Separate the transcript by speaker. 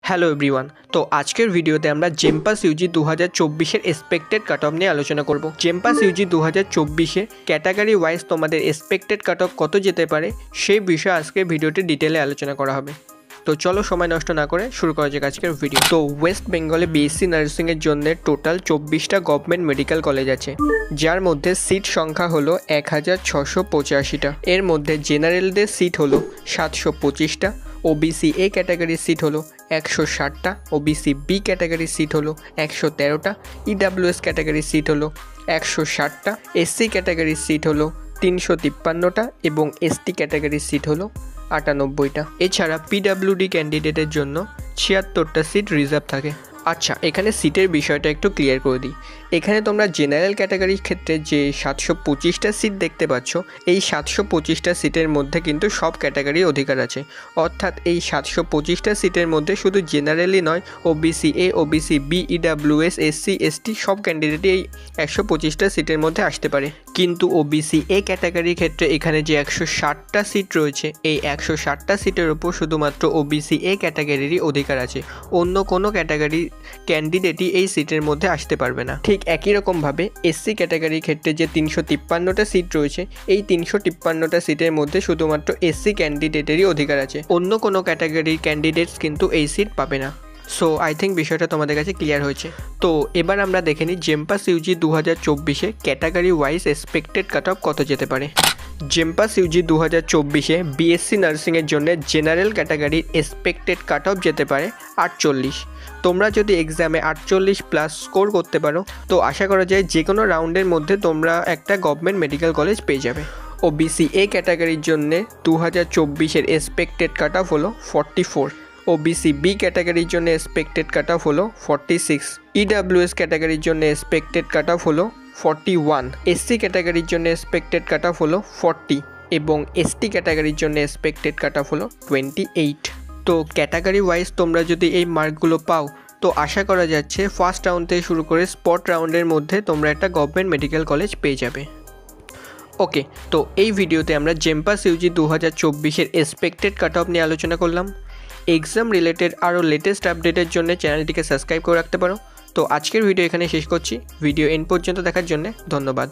Speaker 1: Hello everyone. তো আজকের ভিডিওতে আমরা জেমপাস ইউজি 2024 এর এক্সপেক্টেড কাট অফ নিয়ে আলোচনা করব। জেমপাস ইউজি 2024 ক্যাটাগরি ওয়াইজ তোমাদের এক্সপেক্টেড কাট অফ কত যেতে পারে সেই বিষয়ে আজকে ভিডিওতে ডিটেলে আলোচনা করা হবে। তো চলো সময় নষ্ট না করে শুরু করা যাক আজকের ভিডিও। তো ওয়েস্ট বেঙ্গলে বিএসসি নার্সিংয়ের জন্য টোটাল 24টা গভর্নমেন্ট মেডিকেল কলেজ আছে, যার মধ্যে সিট সংখ্যা হলো 1685টা। এর মধ্যে জেনারেলদের সিট হলো 725টা, ওবিসি এ ক্যাটাগরির সিট হলো 160টা, ওবিসি বি ক্যাটাগরির সিট হলো 113টা, ইডাব্লিউএস ক্যাটাগরির সিট হলো 160টা, এসসি ক্যাটাগরির সিট হলো 353টা এবং এসটি ক্যাটাগরির সিট হলো 98টা। এছাড়া পিডাব্লিউডি ক্যান্ডিডেটের জন্য 76টা সিট রিজার্ভ থাকে। আচ্ছা, এখানে সিটের বিষয়টা একটু ক্লিয়ার করে দিই। এখানে তোমরা জেনারেল ক্যাটাগরির ক্ষেত্রে যে 725টা সিট দেখতে পাচ্ছ, এই 725টা সিটের মধ্যে কিন্তু সব ক্যাটাগরির অধিকার আছে। অর্থাৎ এই 725টা সিটের মধ্যে শুধু জেনারেলই নয়, OBC A, OBC B, EWS, SC, ST সব ক্যান্ডিডেটই এই 125টা সিটের মধ্যে আসতে পারে। কিন্তু ওবিসি এ ক্যাটাগরির ক্ষেত্রে এখানে যে 160টা সিট রয়েছে, এই 160টা সিটের ওপর শুধুমাত্র ওবিসি এ ক্যাটাগরিরই অধিকার আছে, অন্য কোনো ক্যাটাগরি ক্যান্ডিডেটই এই সিটের মধ্যে আসতে পারবে না। ঠিক একই রকমভাবে এসসি ক্যাটাগরির ক্ষেত্রে যে 353টা সিট রয়েছে, এই 353টা সিটের মধ্যে শুধুমাত্র এসসি ক্যান্ডিডেটেরই অধিকার আছে, অন্য কোনো ক্যাটাগরির ক্যান্ডিডেটস কিন্তু এই সিট পাবে না। সো আই থিঙ্ক বিষয়টা তোমাদের কাছে ক্লিয়ার হয়েছে। তো এবার আমরা দেখে নিই JENPAS UG 2024 category wise expected cut off কত যেতে পারে। জেমপাস ইউজি 2024 বিএসসি নার্সিংয়ের জন্য জেনারেল ক্যাটাগরির এক্সপেক্টেড কাট অফ যেতে পারে 48। তোমরা যদি এক্সামে 48+ স্কোর করতে পারো তো আশা করা যায় যে কোনো রাউন্ডের মধ্যে তোমরা একটা গভর্নমেন্ট মেডিকেল কলেজ পেয়ে যাবে। ওবিসি এ ক্যাটাগরির জন্য 2024 এক্সপেক্টেড কাট অফ হলো 44, ওবিসি বি ক্যাটাগরির জন্য এক্সপেক্টেড কাট অফ হলো 46, ইডাব্লিউএস ক্যাটাগরির জন্য এক্সপেক্টেড কাট অফ হলো 41, এসসি ক্যাটাগরির জন্য এক্সপেক্টেড কাট অফ হলো 40 এবং এসটি ক্যাটাগরির জন্য এক্সপেক্টেড কাট অফ হলো 28। তো ক্যাটাগরি ওয়াইজ তোমরা যদি এই মার্কগুলো পাও তো আশা করা যাচ্ছে ফার্স্ট রাউন্ড থেকে শুরু করে স্পট রাউন্ডের মধ্যে তোমরা একটা গভর্নমেন্ট মেডিকেল কলেজ পেয়ে যাবে। ওকে, তো এই ভিডিওতে আমরা জেমপাস ইউজি 2024 এক্সপেক্টেড কাট অফ নিয়ে আলোচনা করলাম। এক্সাম রিলেটেড আরও লেটেস্ট আপডেটের জন্য চ্যানেলটিকে সাবস্ক্রাইব করে রাখতে পারো। তো আজকের ভিডিও এখানে শেষ করছি। ভিডিও এন্ড পর্যন্ত দেখার জন্য ধন্যবাদ।